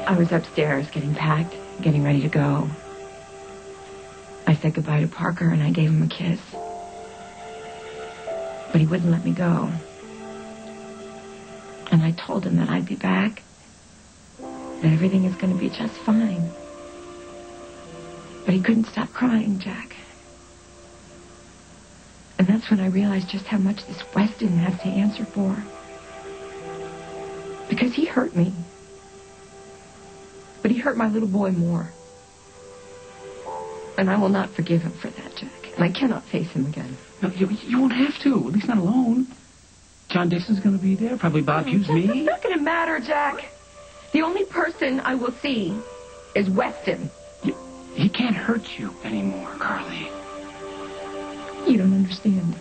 I was upstairs getting packed, getting ready to go. I said goodbye to Parker and I gave him a kiss. But he wouldn't let me go. And I told him that I'd be back. That everything is going to be just fine. But he couldn't stop crying, Jack. And that's when I realized just how much this Weston has to answer for. Because he hurt me. But he hurt my little boy more. And I will not forgive him for that, Jack. And I cannot face him again. No, you won't have to. At least not alone. John Dixon's going to be there. Probably Bob Hughes, me. It's not going to matter, Jack. The only person I will see is Weston. He can't hurt you anymore, Carly. You don't understand.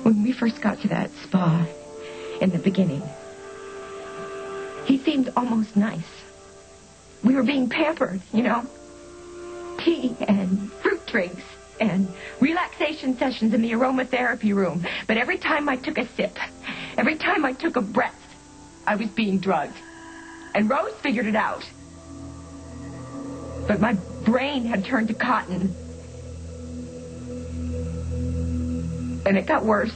When we first got to that spa in the beginning, he seemed almost nice. We were being pampered, you know. Tea and fruit drinks and relaxation sessions in the aromatherapy room. But every time I took a sip, every time I took a breath, I was being drugged. And Rose figured it out. But my brain had turned to cotton. And it got worse.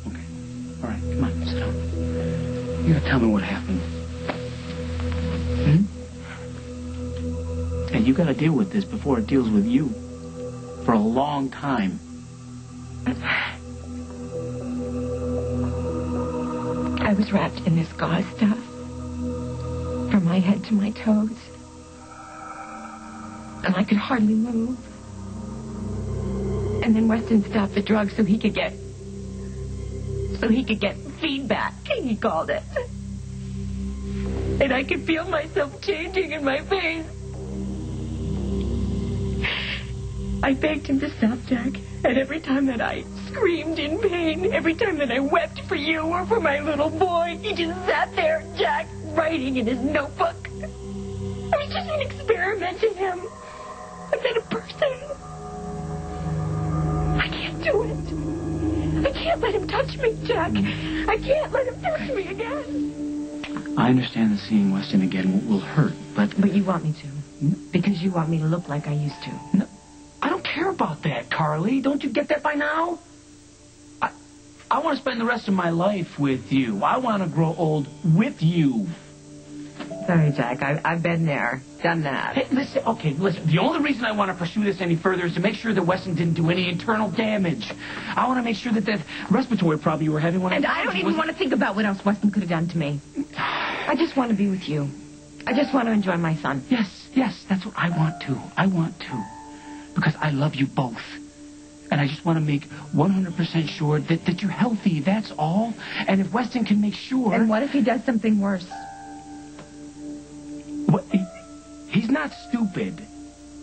Okay. All right, come on, sit down. You gotta tell me what happened. And you gotta deal with this before it deals with you. For a long time. I was wrapped in this gauze stuff. From my head to my toes. And I could hardly move. And then Weston stopped the drug so he could get feedback, he called it. And I could feel myself changing in my face. I begged him to stop, Jack. And every time that I screamed in pain, every time that I wept for you or for my little boy, he just sat there, Jack, writing in his notebook. I was just an experiment in him. I'm not a person. I can't do it. I can't let him touch me, Jack. I can't let him touch me again. I understand that seeing Weston again will hurt, but... But you want me to. Because you want me to look like I used to. No, I don't care about that, Carly. Don't you get that by now? I want to spend the rest of my life with you. I want to grow old with you. Sorry, Jack. I've been there. Done that. Hey, listen. The only reason I want to pursue this any further is to make sure that Weston didn't do any internal damage. I want to make sure that respiratory problem you were having when I don't even want to think about what else Weston could have done to me. I just want to be with you. I just want to enjoy my son. Yes, that's what I want to. I want to. Because I love you both. And I just want to make 100% sure that you're healthy, that's all. And if Weston can make sure... And what if he does something worse? What? He's not stupid.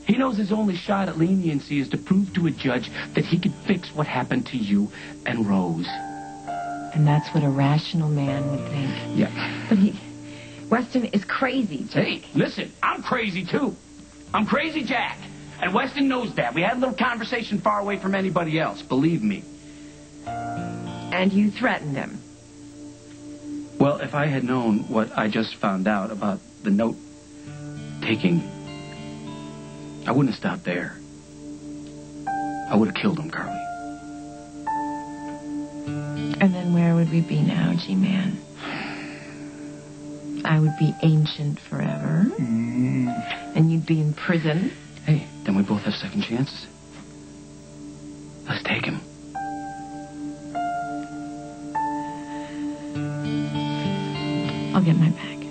He knows his only shot at leniency is to prove to a judge that he could fix what happened to you and Rose. And that's what a rational man would think. Yeah. But Weston is crazy, Jack. Hey, listen, I'm crazy, too. I'm crazy, Jack. And Weston knows that. We had a little conversation far away from anybody else, believe me. And you threatened him. Well, if I had known what I just found out about the note-taking, I wouldn't have stopped there. I would have killed him, Carly. And then where would we be now, G-Man? I would be ancient forever. And you'd be in prison. Hey, then we both have second chances. Let's take him. I'll get my bag.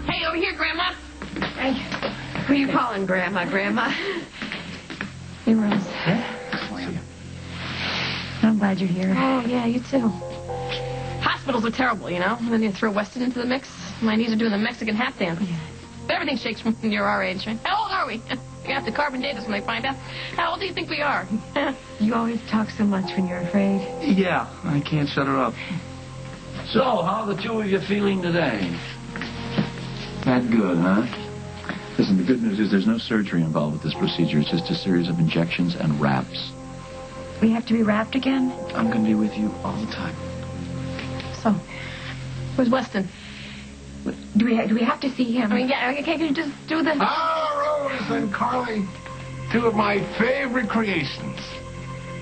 Hey, over here, Grandma. Hey, who are you calling Grandma? Hey, Rose. Yeah? I'm glad you're here. Oh, yeah, you too. Hospitals are terrible, you know? And then you throw Weston into the mix. My knees are doing the Mexican hat dance. Everything shakes when you're our age, right? How old are we? You have to carbon date us when they find out. How old do you think we are? You always talk so much when you're afraid. Yeah, I can't shut her up. So, how are the two of you feeling today? That good, huh? Listen, the good news is there's no surgery involved with this procedure. It's just a series of injections and wraps. We have to be wrapped again? I'm going to be with you all the time. So, where's Weston? Do we have to see him? I mean, yeah, can't you just do the... Ah, Rose and Carly, two of my favorite creations.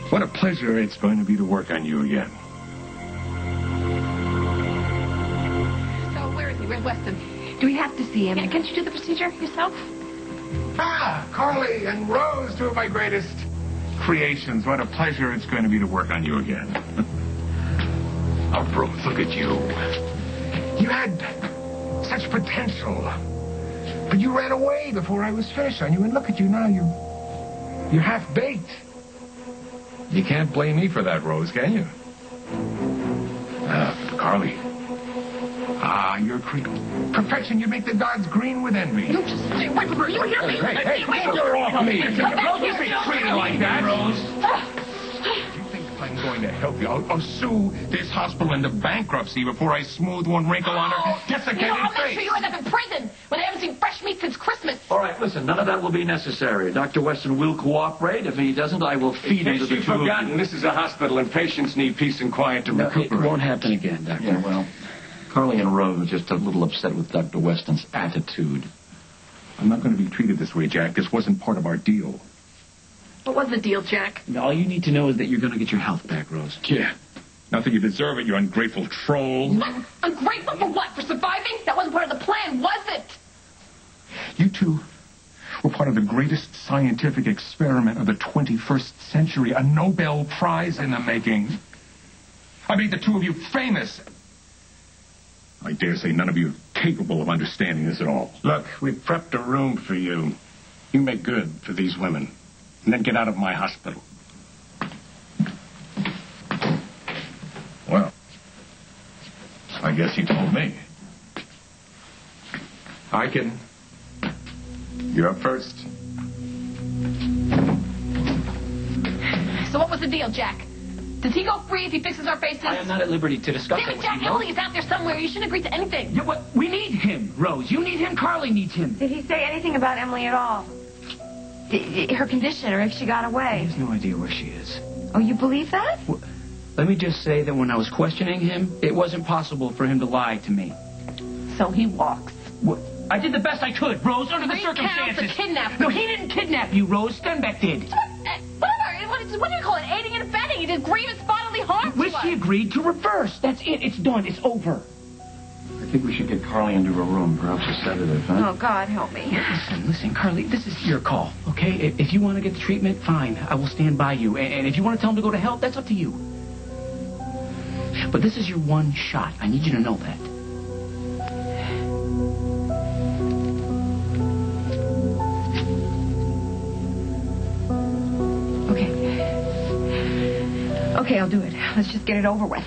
What a pleasure it's going to be to work on you again. So, where is he? Where's Weston? Do we have to see him? Yeah, can't you do the procedure yourself? Ah, Carly and Rose, two of my greatest creations. What a pleasure it's going to be to work on you again. Oh, Rose, look at you. You had such potential. But you ran away before I was finished on you. And look at you now. You're half-baked. You can't blame me for that, Rose, can you? Carly. Ah, you're perfection. You make the gods green with envy. You just stay away from her. You hear me? Hey, you're off me. Rose, don't be treated like that, Rose. You think I'm going to help you? I'll sue this hospital into bankruptcy before I smooth one wrinkle on her desiccated I'll make face. sure you end up in prison when they haven't seen fresh meat since Christmas. All right, listen, none of that will be necessary. Dr. Weston will cooperate. If he doesn't, I will feed him to the You've two of forgotten, you. this is a hospital and patients need peace and quiet to No, recuperate. it won't happen again, Doctor. Yeah, well, Carly and Rose are just a little upset with Dr. Weston's attitude. I'm not going to be treated this way, Jack. This wasn't part of our deal. What was the deal, Jack? All you need to know is that you're going to get your health back, Rose. Yeah. Not that you deserve it, you ungrateful troll. What? Ungrateful for what? For surviving? That wasn't part of the plan, was it? You two were part of the greatest scientific experiment of the 21st century. A Nobel Prize in the making. I made the two of you famous. I dare say none of you are capable of understanding this at all. Look, we prepped a room for you. You make good for these women. And then get out of my hospital. Well, I guess you told me. I can. You're up first. So what was the deal, Jack? Does he go free if he fixes our faces? I am not at liberty to discuss Damn that it, with Jack, you, Rose. Emily is out there somewhere. You shouldn't agree to anything. Yeah, what? We need him, Rose. You need him. Carly needs him. Did he say anything about Emily at all? Her condition, or if she got He away? has no idea where she is. Oh, you believe that? Well, let me just say that when I was questioning him, it wasn't possible for him to lie to me. So he walks. What? I did the best I could, Rose, under the Recounts circumstances. a kidnapping. No, he didn't kidnap you, Rose. Stenbeck did. Whatever. What do you call it? Aiding and abetting. He did grievous bodily harm to Which us. he agreed to reverse. That's it. It's done. It's over. I think we should get Carly into her room, perhaps a sedative, huh? Oh, God, help me. Listen, Carly, this is your call, okay? If you want to get the treatment, fine. I will stand by you. And if you want to tell him to go to hell, that's up to you. But this is your one shot. I need you to know that. Okay, I'll do it. Let's just get it over with.